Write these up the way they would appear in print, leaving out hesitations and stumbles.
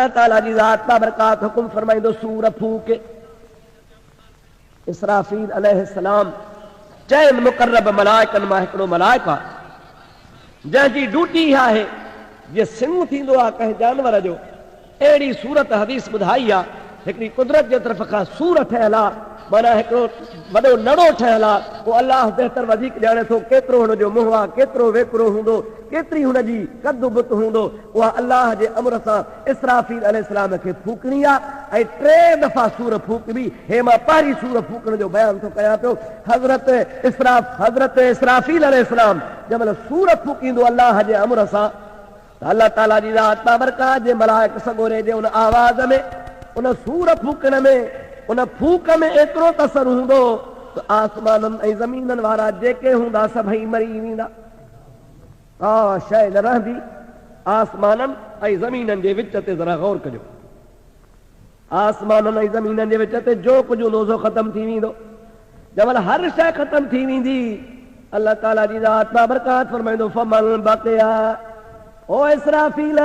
ताला जी ज़ात बाबरकात हुकुम फरमाइंदो सूर फूके। इसराफील अलैहिस्सलाम चइनि मुक़र्रब मलाइकनि मां हिकिड़ो मलाइका जंहिंजी ड्यूटी आहे जीअं सिंह थींदो आहे कंहिं जानवर जो, अहिड़ी सूरत हदीस ॿुधाई आहे। हिकिड़ी कुदरत जे तरफ़ खां सूर ठहियल आहे, माना हिकिड़ो वॾो नड़ो ठहियल आहे। पोइ अलाह बहितर वधीक ॼाणे थो केतिरो हुनजो मुंहुं आहे, केतिरो वेकिरो हूंदो, केतिरी हुनजी कद बुत हूंदो। उहा अलाह जे अमर सां इसराफील अलैहिस्सलाम खे फूकणी आहे ऐं 3 दफ़ा सूर फूकबी। हे मां पहिरीं सूर फूकण जो बयान थो कयां पियो। हज़रत इसराफील अलैहिस्सलाम जंहिं सूर फूकींदो अलाह जे अमर सां, अल्लाह ताला जी ज़ात बाबरकात जे मलाइक सगोरे जे उन आवाज़ में, उन सूर फूकण में, उन फूक में एतिरो तसर हूंदो त आसमाननि ऐं ज़मीननि वारा जेके हूंदा सभई मरी वेंदा। का शइ न रहंदी आसमाननि ऐं ज़मीननि जे विच ते। ज़रा गौर कजो, आसमाननि ऐं ज़मीननि जे विच ते जो कुझु हूंदो सो ख़तम थी वेंदो। जंहिं महिल हर शइ ख़तम थी वेंदी, अल्लाह ताला जी ज़ात बाबरकात फरमाईंदो फमल बक़िया, ओ इसराफील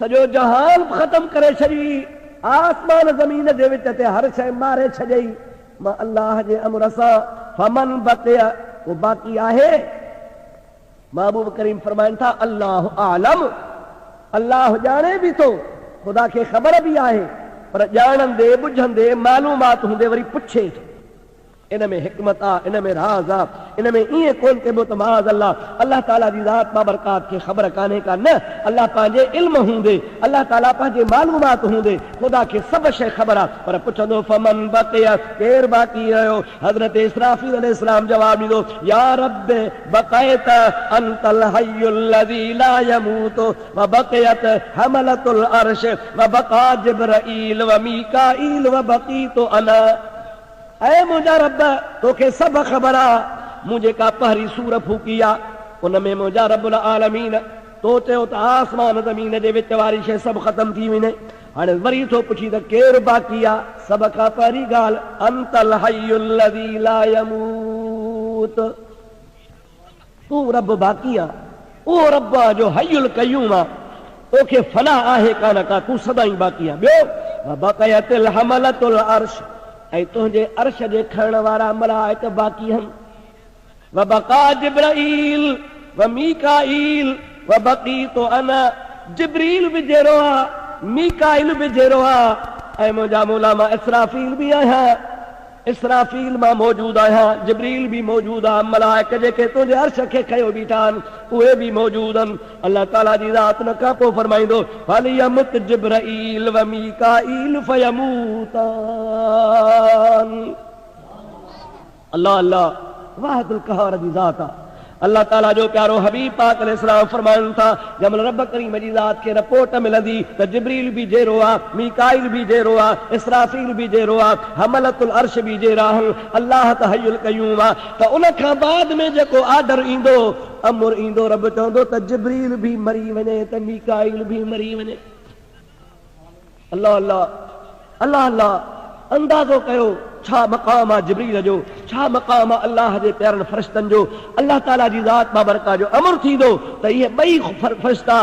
सॼो जहान ख़तम करे छॾी, आसमान ज़मीन जे विच ते हर शइ मारे छॾई मां अल्लाह जे अमर सां। फमन बक़िया, वो बाक़ी आहे। महबूब करीम फरमाइनि था अल्लाह आलम, अल्लाह ॼाणे बि थो, ख़ुदा खे ख़बर बि आहे, पर ॼाणंदे ॿुझंदे मालूमात हूंदे वरी पुछे थो। इन में हिकमत आहे, इन में राज़ आहे, इन में ईअं कोन कबो त माज़ अल्लाह ताला जी ज़ात बाबरकात खे ख़बर कान्हे का। न, अल्लाह पंहिंजे इल्म हूंदे, अल्लाह ताला पंहिंजे मालूमात हूंदे ख़ुदा खे सभु शइ ख़बर आहे। पर पुछंदो फमन बक़िया, केरु बाक़ी रहियो? हज़रत इसराफील अलैहिस्सलाम जवाब ॾींदो या रब बक़यत अंतल हय्युल लज़ी ला यमूतु व बक़यत हमलतुल अर्श व बक़ा जिब्राईल व मीकाईल व बक़ीतु अना। ऐ मुंहिंजा रब, तोखे सभु ख़बर आहे। मूं जेका पहिरीं सूर फूकी आहे उन में मुंहिंजा रब्बुल आलमीन, तो चयो त आसमान ज़मीन जे विच वारी शइ सभु ख़तम थी वञे। हाणे वरी थो पुछी त केरु बाक़ी आहे? सभ खां पहिरीं ॻाल्हि अंतल हय्युल लज़ी ला यमूत, तूं रब बाक़ी आहे। उहो रब आहे जो हय्युल क़य्यूम आहे, तोखे फना आहे कान का, तूं सदाईं बाक़ी आहे। ॿियो बक़यतुल हमलतुल अर्श, ऐं तुंहिंजे अर्श जे खणण वारा मलाइक बाक़ी आहिनि। व बक़ा जिब्राईल व मीकाईल व बक़ीतु अना, जिब्रील बि जहिड़ो आहे, मीकाईल बि जहिड़ो आहे, ऐं मुंहिंजा मौला मां इसराफील बि आहियां। इसराफील मां मौजूदु आहियां, जिब्रील बि मौजूदु आहे, मलाइक जेके तुंहिंजे अर्श खे खयो बीठा आहिनि उहे बि मौजूदु आहिनि। अल्लाह ताला जी ज़ात न खां पोइ फरमाईंदो फलयमुत जिब्राईल व मीकाईल फयमूतान। अल्लाह अल्लाह वाहिदुल क़हार जी ज़ात आहे। अल्लाह ताला जो प्यारो हबीब पाक अलैहिस्सलाम फरमाइनि था जंहिं रब करीम जी ज़ात खे रिपोर्ट मिलंदी त जिब्रील बि जहिड़ो आहे, मीकाईल बि जहिड़ो आहे, इसराफील बि जहिड़ो आहे, हमलतुल अर्श बि जहिड़ा आहिनि, अल्लाह त हय्युल क़य्यूम आहे। त उन खां बाद में जेको आर्डर ईंदो, अमर ईंदो, रब चवंदो त जिब्रील बि मरी वञे, त मीकाईल बि मरी वञे। अल्लाह अल्लाह अल्लाह अल्लाह, अंदाज़ो कयो छा मक़ाम आहे जिब्रील जो, छा मक़ाम आहे अल्लाह जे प्यारनि फ़रिश्तनि जो। अल्लाह ताला जी ज़ात बाबरकात जो अमर थींदो त इहे ॿई फ़रिश्ता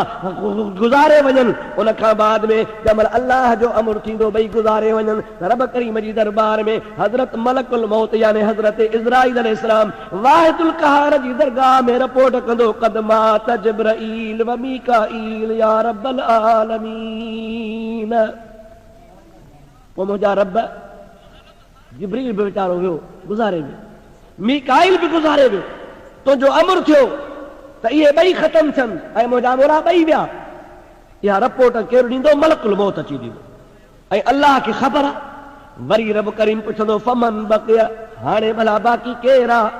गुज़ारे वञनि। उन खां बाद में जंहिं महिल अल्लाह जो अमर थींदो ॿई गुज़ारे वञनि त रब करीम जी दरबार में हज़रत मलकुल मौत यानी हज़रत इज़राईल अलैहिस्सलाम वाहिदुल क़हार जी दरगाह में रिपोर्ट कंदो क़द मात जिब्राईल व मीकाईल या रब्बल आलमीन। पोइ मुंहिंजा रब, जिब्रील बि वीचारो वियो, गुज़ारे वियो, मीकाईल बि गुज़ारे वियो, तुंहिंजो अमर थियो त इहे ॿई ख़तम थियनि ऐं मुंहिंजा मोरा ॿई विया। इहा रिपोर्ट केरु ॾींदो? मलकुल मौत अची ॾींदो, ऐं अल्लाह खे ख़बर आहे। वरी रब करीम पुछंदो फमन बक़िया, हाणे भला बाक़ी केरु आहे?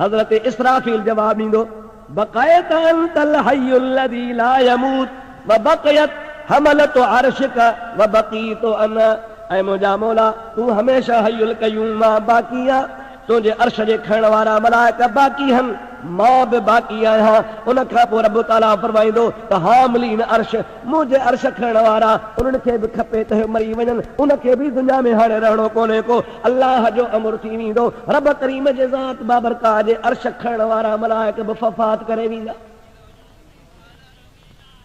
हज़रत इसराफील जवाब ॾींदो बक़यत अंतल हय्युल लज़ी ला यमूत व बक़यत हमलतु अर्शिक व बक़ीतु अना। ऐं मुंहिंजा मौला, तूं हमेशह हय्युल क़य्यूम बाक़ी आहे, तुंहिंजे अर्श जे खणण वारा मलाइक बाक़ी आहिनि, मां बि बाक़ी आहियां। उन खां पोइ रब ताला फरमाईंदो त हामिलीन अर्श, मुंहिंजे अर्श खणण वारा, उन्हनि खे बि खपे त मरी वञनि, उनखे बि दुनिया में हाणे रहणो कोन्हे को। अल्लाह जो अमर थी वेंदो, रब करीम जे ज़ात बाबरकात जे अर्श खणण वारा मलाइक बि वफ़ात करे वेंदा।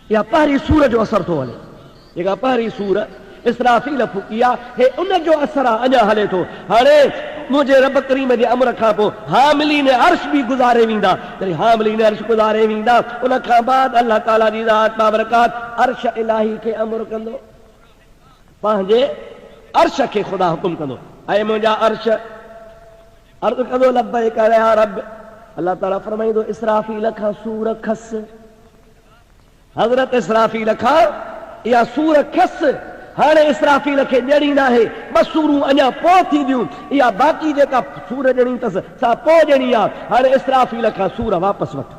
या पहिरीं सूर जो असर थो हले। जेका पहिरीं सूर इसराफील फूकी आहे, हे उन जो असर आहे अञा हले थो। हाणे मुंहिंजे रब करीम जे अमर खां पोइ हामिलीन अर्श बि गुज़ारे वेंदा। जॾहिं हामिलीन अर्श गुज़ारे वेंदा, उन खां बाद अल्लाह ताला जी ज़ात बाबरकात अर्श इलाही खे अमर कंदो, पंहिंजे अर्श खे ख़ुदा हुकुम कंदो, ऐं मुंहिंजा अर्श अर्ज़ कंदो लब्बैक या रब। अल्लाह ताला फरमाईंदो इसराफील खां सूर खस, हज़रत इसराफील खां इहा सूर खस। हाणे इसराफील खे ॼणी न आहे, ॿ सूरूं अञा पोइ थींदियूं, इहा बाक़ी जेका सूर ॼणी अथसि सा पोइ ॼणी आहे। हाणे इसराफील खां सूर वापसि वठ।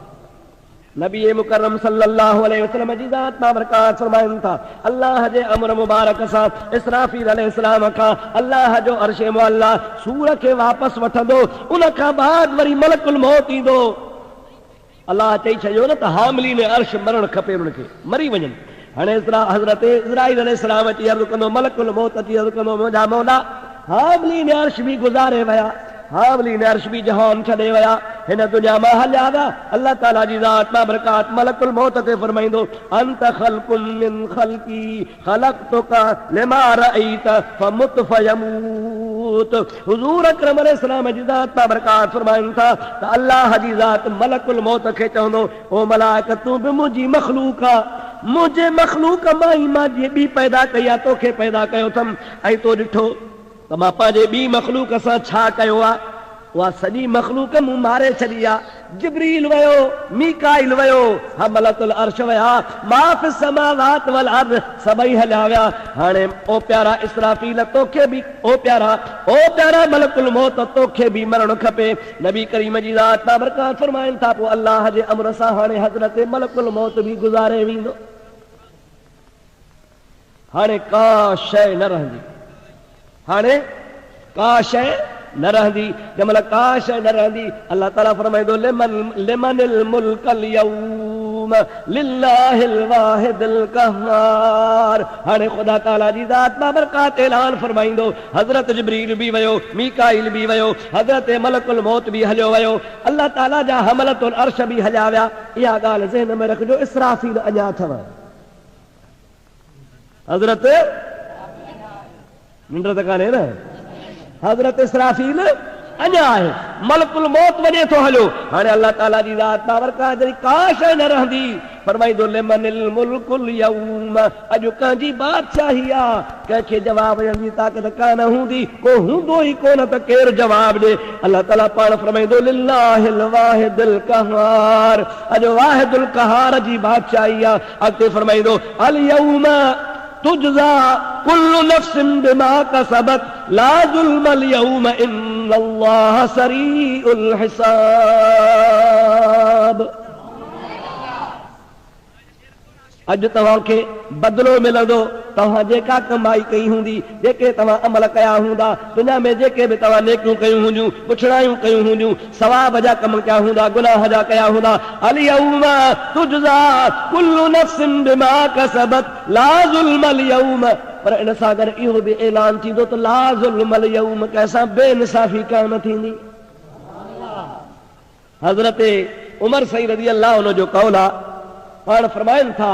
नबी मुकरम सल्लल्लाहु अलैहि वसल्लम जी ज़ात बाबरकात फरमाइनि था, अल्लाह जे अमर मुबारक सां इसराफील अलैहिस्सलाम खां अल्लाह जो अर्श मुअल्ला सूर खे वापसि वठंदो। उन खां बाद वरी मलकुल मौत ईंदो। अल्लाह चई छॾियो न त हामिलीन अर्श मरणु खपे, उनखे मरी वञनि। हाणे हज़रत इज़राइल अलैहिस्सलाम अची अर्ज़ कंदो, मलकुल मौत अची अर्ज़ कंदो, मुंहिंजा मौला हामिलीन अर्श बि गुज़ारे विया, हामिलीन अर्श बि जहान छॾे विया, हिन दुनिया मां हलिया विया। अल्लाह ताला जी ज़ात बाबरकात मलकुल मौत खे फरमाईंदो, अंत ख़ल्क़ुम मिन ख़ल्क़ी ख़लक़तुका लिमा रअयत फमुत फयमूत। हुज़ूर अकरम अलैहिस्सलाम जी ज़ात बाबरकात फरमाइनि था त अल्लाह जी ज़ात मलकुल मौत खे चवंदो, ओ मलाइका तूं बि मुंहिंजी मख़लूक आहे, मुंहिंजे मख़लूक मां ई मां जीअं ॿी पैदा कई आहे, तोखे पैदा कयो अथमि, ऐं तो ॾिठो त मां पंहिंजे ॿी मख़लूक सां छा कयो आहे, उहा सॼी मख़लूक मूं मारे छॾी आहे। जिब्रील वियो, मीकाइल वियो, हमलतुल अर्श विया, मा फिस समावात वल अर्ज़ सभई हलिया विया। हाणे ओ प्यारा इसराफील तोखे बि, ओ प्यारा मलकुल मौत तोखे बि मरणु खपे। नबी करीम जी ज़ात बाबरकात फरमाइनि था, पोइ अल्लाह जे अमर सां हाणे हज़रत मलकुल मौत बि गुज़ारे वेंदो। हाणे का शइ न रहंदी, हाणे का शइ न रहंदी। जंहिंमहिल का शइ न रहंदी, अल्लाह ताला फरमाईंदो लिमनिल मुल्कल यौम लिल्लाहिल वाहिदिल क़ह्हार। हाणे ख़ुदा ताला जी ज़ात बाबरकात ऐलान फरमाईंदो, हज़रत जिब्रील बि वियो, मीकाइल बि वियो, हज़रत मलकुल मौत बि हलियो वियो, अल्लाह ताला जा हमलतुल अर्श बि हलिया विया। इहा ॻाल्हि ज़हन में रखिजो, इसराफील अञा अथव। हज़रत निंड त कान्हे न, हज़रत इसराफील अञा आहे, मलकुल मौत वञे थो हलियो। हाणे अल्लाह ताला जी ज़ात बाबरकात जॾहिं का शइ न रहंदी, फरमाईंदो लिमनिल मुल्कुल यौम, अॼु कंहिंजी बादशाही आहे, कंहिंखे जवाब ॾियण जी ताक़त कान हूंदी, को हूंदो ई कोन त केरु जवाब ॾे। अल्लाह ताला पाण फरमाईंदो लिल्लाहिल वाहिदिल क़ह्हार, अॼु वाहिदुल क़ह्हार जी बादशाही आहे। अॻिते फरमाईंदो अल यौम तुजज़ा कुल्लु नफ्सिन बिमा कसबत ला ज़ुल्मल यौम इन्नल्लाह सरीउल हिसाब। अॼु तव्हांखे बदिलो मिलंदो, तव्हां जेका कमाई कई हूंदी, जेके तव्हां अमल कया हूंदा, दुनिया में जेके बि तव्हां नेकियूं कयूं हूंदियूं, पुछड़ायूं कयूं हूंदियूं, सवाब जा कम कया हूंदा, गुनाह जा कया हूंदा, अल यौम तुजज़ा कुल्लु नफ्सिन बिमा कसबत ला ज़ुल्मल यौम। पर इन सां गॾु इहो बि ऐलान थींदो त ला ज़ुल्मल यौम, कंहिंसां बेइंसाफ़ी कान थींदी। हज़रत उमर सईद रज़ी अल्लाह अन्हु जो कौल आहे, पाण फरमाइनि था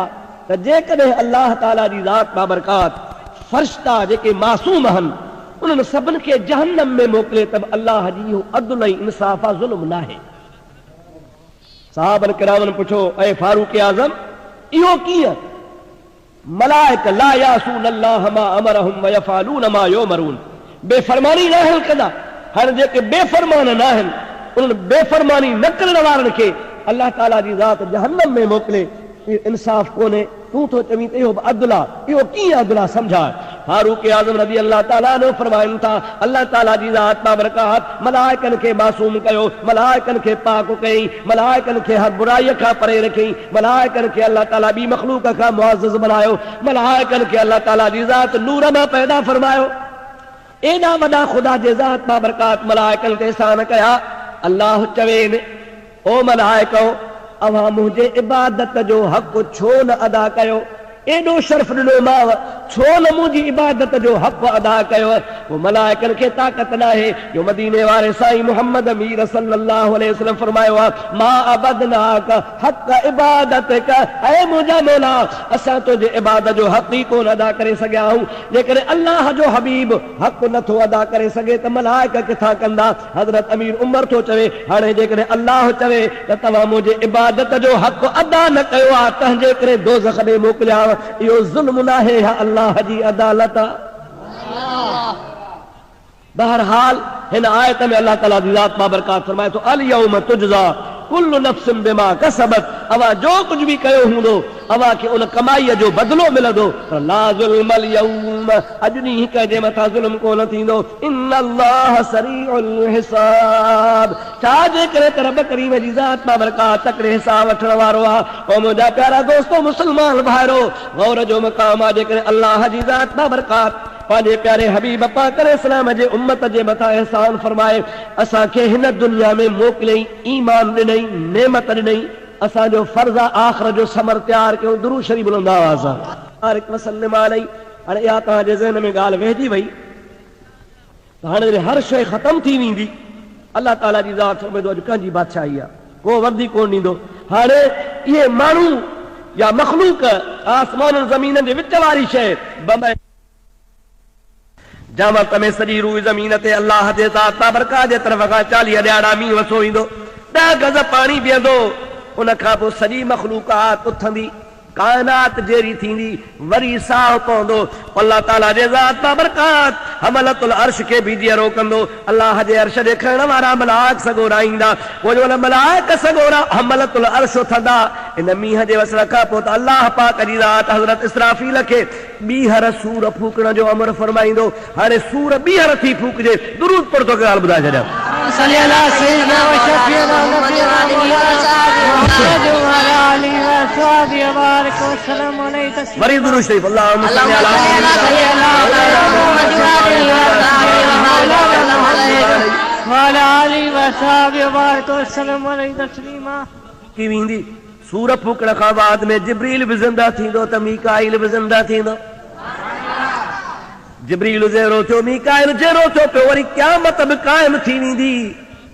त जेकॾहिं अल्लाह ताला जी ज़ात बाबरकात फ़रिश्ता जेके मासूम आहिनि, उन्हनि सभिनि खे जहन्नम में मोकिले त अल्लाह जी इहो अदल ऐं इंसाफ़ आहे, ज़ुल्म न आहे। सहाबन किरामनि पुछो, ऐं फारूक आज़म इहो कीअं? मलाइक ला यासून अल्लाह मा अमरहुम व यफ़अलून मा युमरून, बेफ़रमानी न आहिनि कंदा। हाणे जेके बेफ़रमान न आहिनि, उन्हनि बेफ़रमानी न करण वारनि खे अल्लाह ताला जी ज़ात जहन्नम में मोकिले, इंसाफ़ कोन्हे। तूं थो चवीं त इहो अदल आहे, इहो कीअं अदल आहे सम्झाए। फारूक आज़म रज़ी अल्लाह ताला अन्हु फरमाइनि था, अल्लाह ताला जी ज़ात बाबरकात मलाइकनि खे मासूम कयो, मलाइकनि खे पाक कयईं, मलाइकनि खे हर बुराईअ खां परे रखियईं, मलाइकनि खे अल्लाह ताला ॿी मख़लूक खां मुअज़्ज़ज़ बनायो, मलाइकनि खे अल्लाह ताला जी ज़ात नूर मां पैदा फरमायो। एॾा वॾा ख़ुदा जे ज़ात बाबरकात मलाइकनि ते एहसान कया। अल्लाह चवेनि, ओ मलाइको, अवां मुंहिंजे इबादत जो हक़ छो न अदा कयो? एॾो शर्फ़ ॾिनो माव छो न मुंहिंजी इबादत जो हक़ अदा कयो। वो मलाइकनि खे ताक़त न आहे जो मदीने वारे साईं मुहम्मद अमीर सल्लल्लाहु अलैहि वसल्लम फरमायो आहे मा अबदनाक हक़ इबादतक, ऐ मुंहिंजा मौला असां तुंहिंजे इबादत जो हक़ ई कोन अदा करे सघिया आहियूं। जेकॾहिं अल्लाह जो हबीब हक़ नथो अदा करे सघे त मलाइक किथां कंदा। हज़रत अमीर उमर थो चवे हाणे जेकॾहिं अल्लाह चवे त तव्हां मुंहिंजे इबादत जो हक़ अदा न कयो आहे तंहिंजे करे दोज़ख में मोकिलियाव, इहो ज़ुल्म न आहे या अल्लाह जी अदालत आहे। बहरहाल हिन आयत में अल्लाह ताला जी ज़ात बाबरकात फरमाए थो अल यौम तुजज़ा कुल्लु नफ्सिन बिमा कसबत, अवा जो कुछ भी कयो हूंदो अवा खे उन कमाईअ जो बदिलो मिलंदो। ला ज़ुल्म अल यौम, अॼु ॾींहुं कंहिंजे मथां ज़ुल्म कोन थींदो। इन्नल्लाह सरीउल हिसाब, छाजे करे त रब करीम जी ज़ात बाबरकात तकड़े हिसाब वठण वारो आहे। ओ मुंहिंजा प्यारा दोस्तो मुस्लमान भाइरो, गौर जो मक़ाम आहे जेकॾहिं अल्लाह जी ज़ात बाबरकात पंहिंजे प्यारे हबीब पाक अलैहिस्सलाम जे उम्मत जे मथां एहसान फरमाए असांखे हिन दुनिया में मोकिलियईं, ईमान ॾिनई, नेमत ॾिनई, असांजो फर्ज़ आहे आख़िर जो समर तयारु कयूं। दुरूद शरीफ़ बुलंद आवाज़ सां वसल्लम अलैहि। हाणे इहा तव्हांजे ज़हन में ॻाल्हि वेहिजी वई त हाणे हर शइ ख़तम थी वेंदी। अल्लाह ताला जी ज़ात फरमाईंदो अॼु कंहिंजी बादशाही आहे, को वर्दी कोन ॾींदो। हाणे इहे माण्हू या मख़लूक आसमान ज़मीन जे विच वारी शइ बम्बई जामत में सॼी रूह ज़मीन ते अल्लाह जे ज़ात बाबरकात जे तरफ़ खां 40 ॾियारा मींहुं वसो ईंदो, 10 गज़ पाणी बीहंदो, उन खां पोइ सॼी मख़लूक़ात उथंदी, काइनात जेरी थींदी, वरी साह पवंदो। अल्लाह ताला जे ज़ात बाबरकात हमलतुल अर्श खे बीजिया रोकंदो। अल्लाह जे अर्श जे खणण वारा मलाइक सगोरा ईंदा, पोइ जो मलाइक सगोरा हमलतुल अर्श उथंदा। इन मींहं जे वसण खां पोइ त अल्लाह पाक जी ज़ात हज़रत इसराफील खे ॿीहर सूर फूकण जो अमर फरमाईंदो। हाणे सूर ॿीहर थी फूकजे। दुरूद पढ़ तो ॻाल्हि ॿुधाए छॾियां। वरी दुरूद शरीफ़ अल्लाहुम्मा सल्ली अला की वेंदी। सूर फूकण खां बाद में जिब्रील बि ज़िंदा थींदो त मीकाईल बि ज़िंदा थींदो। जिब्रील ज़ेरो थियो, मीकाईल ज़ेरो थियो पियो, वरी क़यामत बि क़ाइम थी वेंदी।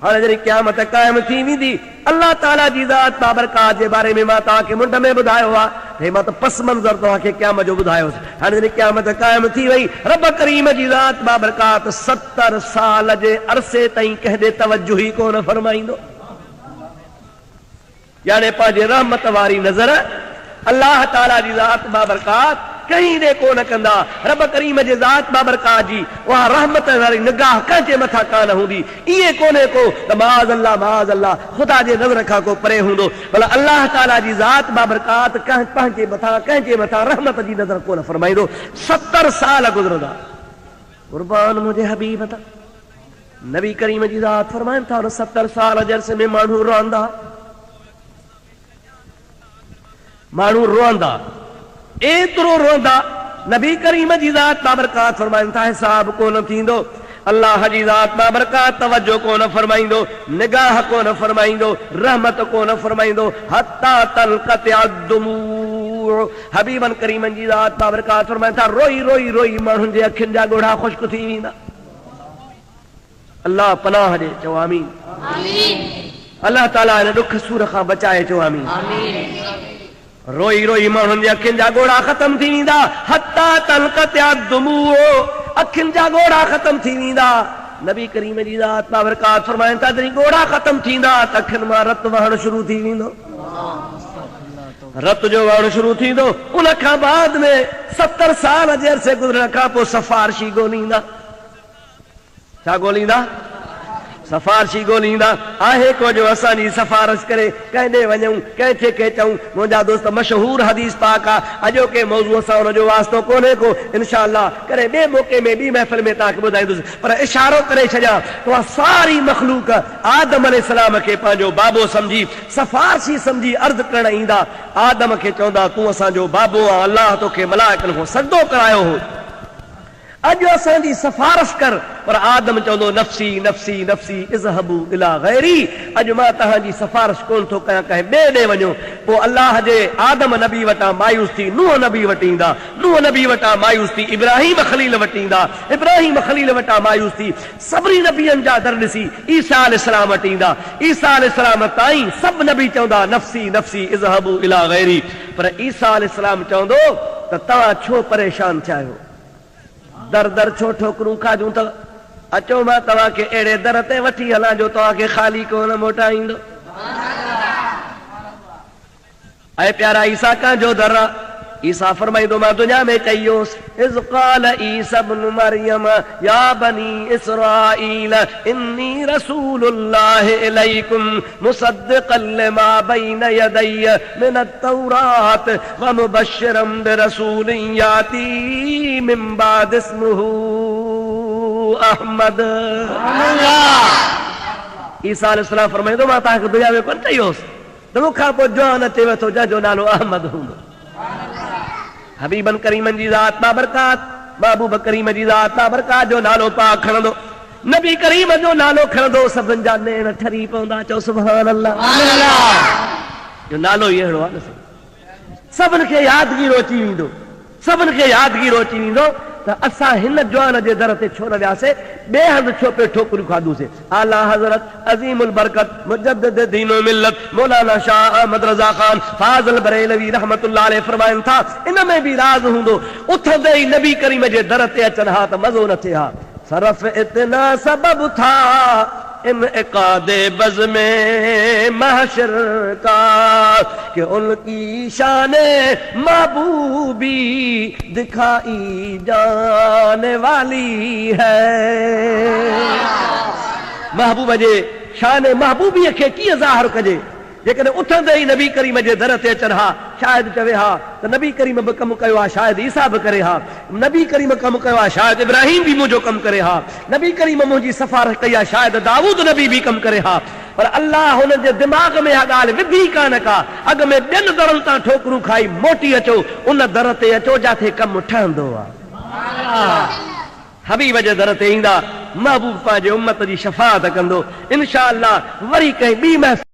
हाणे जॾहिं क़यामत क़ाइम थी वेंदी अल्लाह ताला जी ज़ात बाबरकात जे बारे में मां तव्हांखे मुंड में ॿुधायो आहे, मां त पस मंज़र तव्हांखे क़यामत जो ॿुधायोसि। हाणे जॾहिं क़यामत क़ाइम थी वई रब करीम जी ज़ात बाबरकात 70 साल जे अरसे ताईं कंहिं ॾे तवज्जो ई कोन फरमाईंदो। यानी पंहिंजे रहमत वारी नज़र अल्लाह ताला जी ज़ात बाबरकात कहीं ॾे कोन कंदा। रब करीम जे ज़ात बाबरकात जी उहा रहमत वारी निगाह कंहिंजे मथां कान हूंदी। इहे कोन्हे को त माज़ अल्लाह ख़ुदा जे नज़र खां को परे हूंदो, भला अल्लाह ताला जी ज़ात बाबरकात पंहिंजे मथां रहमत जी नज़र कोन फरमाईंदो। 70 साल गुज़रंदा। क़ुर्बान मुंहिंजे हबीब त नबी करीम जी ज़ात फरमाइनि था 70 साल जे अरसे में माण्हू रोअंदा, एतिरो रोंदा। नबी करीम जी ज़ात बाबरकात फरमाइनि था हिसाब कोन थींदो। अल्लाह जी ज़ात बाबरकात तवज्जो कोन फरमाईंदो, निगाह कोन फरमाईंदो, रहमत कोन फरमाईंदो। हत्ता तलक़त अद्दुमू, हबीबन करीमन जी ज़ात बाबरकात फरमाइनि था रोई रोई रोई माण्हुनि जे अखियुनि जा ॻोढ़ा ख़ुश्क थी वेंदा। अल्लाह पनाह ॾे, चओ आमीन। अल्लाह ताला हिन ॾुख सूर खां बचाए, चओ आमीन। रोई रोई माण्हुनि जे अखियुनि जा ॻोढ़ा ख़तम थी वेंदा। हत्ता तलक़त अद्दुमू, अखियुनि जा ॻोढ़ा ख़तम थी वेंदा। नबी करीम जी ज़ात बाबरकात फरमाइनि था जॾहिं ॻोढ़ा ख़तम थींदा त अखियुनि मां रत वहणु शुरू थी वेंदो। रत जो वहणु शुरू थींदो। उन खां बाद में 70 साल जे अरसे गुज़रण खां पोइ सफ़ारशी ॻोल्हींदा। छा ॻोल्हींदा? सफ़ारशी ॻोल्हींदा। आहे को जो असांजी सफ़ारश करे कंहिं ॾे वञूं, कंहिंखे के चऊं। मुंहिंजा दोस्त मशहूर हदीस पाक आहे, अॼोके मौज़ूअ सां हुनजो वास्तो कोन्हे को। इंशाअल्लाह करे ॿिए मौक़े में ॿी महफ़िल में तव्हांखे ॿुधाईंदुसि, पर इशारो करे छॾियां त सारी मख़लूक आदम अलैहिस्सलाम खे पंहिंजो बाबो सम्झी सफ़ारशी सम्झी अर्ज़ करण ईंदा। आदम खे चवंदा तूं असांजो बाबो आहे, अल्लाह तोखे मलाइकनि खां सजदो करायो हो। अॼु असांजी सिफारिश कर, पर आदम चवंदो नफ़्सी नफ़्सी नफ़्सी इज़हबू इला गैरी। अॼु मां तव्हांजी सिफारिश कोन थो कयां, कंहिं ॿिए ॾे वञो। पोइ अल्लाह जे आदम नबी वटां मायूस थी नूह नबी वटि ईंदा, नूह नबी वटां मायूस थी इब्राहिम खलील वटि ईंदा, इब्राहिम खलील वटां मायूस थी सभिनी नबियनि जा दर ॾिसी ईसा अलैहिस्सलाम वटि ईंदा। ईसा अलैहिस्सलाम ताईं सभु नबी चवंदा नफ़्सी नफ़्सी इज़हबू इला गैरी। पर ईसा अलैहिस्सलाम चवंदो त तव्हां छो परेशान थिया आहियो, दर दर छो ठोकरूं खाजूं अथव? अचो मां तव्हांखे अहिड़े दर ते वठी हलां जो तव्हांखे ख़ाली कोन मोटाईंदो। ऐं प्यारा ईसा कंहिंजो दर आहे? ईसा फरमाईंदो मां दुनिया में चईयोसि इज़ क़ाल ईसा इब्नु मरियम या बनी इसराईल इन्नी रसूलुल्लाह इलैकुम मुसद्दिक़न लिमा बैन यदैय मिन अत-तौरात व मुबश्शिरन बिरसूलिन याती मिन बाद इस्मुहु अहमद। ईसा अलैहिस्सलाम फरमाईंदो मां तव्हांखे दुनिया में कोन चईयोसि त मूंखां पोइ जवान अचे वेठो जंहिंजो नालो अहमद हूंदो। हबीबन करीमन जी ज़ात बाबरकात, महबूब करीम जी ज़ात बाबरकात जो नालो पाक खणंदो, नबी करीम जो नालो खणंदो, सभिनि जा नेण ठरी पवंदा। चओ सुभान अल्लाह। जो नालो ई अहिड़ो आहे, सभिनि खे यादगीरो अची वेंदो, सभिनि खे यादगीरो अची वेंदो त असां हिन जवान जे दर ते छो न वियासीं, ॿिए हंधि छो पे ठोकरियूं खाधूसीं। आला हज़रत अज़ीमुल बरकत मुजद्दिद दीन व मिल्लत मौलाना शाह अहमद रज़ा खान फाज़िल बरेलवी रहमतुल्लाह अलैह फरमाइनि था इन में बि राज़ हूंदो, उथंदे ई नबी करीम जे दर ते अचनि हा त मज़ो न थिए हा। सरफ इतना सबब था इनकादे बज़ में महशर का कि उनकी शाने महबूबी दिखाई जाने वाली है। महबूब जे शान महबूबीअ खे कीअं ज़ाहिर कजे? जेकॾहिं उथंदे ई नबी करीम जे दर ते अचनि हा, शायदि चवे हा त नबी करीम बि कमु कयो आहे, शायदि ईसा बि करे हा, नबी करीम कमु कयो आहे, शायदि इब्राहिम बि मुंहिंजो कमु करे हा, नबी करीम मुंहिंजी सिफारिश कई आहे, शायदि दाऊद नबी बि कमु करे हा। पर अल्लाह हुननि जे दिमाग़ में इहा ॻाल्हि विधी कान का, अॻ में ॿियनि दरनि तां ठोकरूं खाई मोटी अचो, उन दर ते अचो जिथे कमु ठहंदो आहे। हबीब जे दर ते ईंदा, महबूब पंहिंजे उम्मत जी शफ़ाअत कंदो। इंशा अल्लाह वरी कंहिं ॿी महफ़िल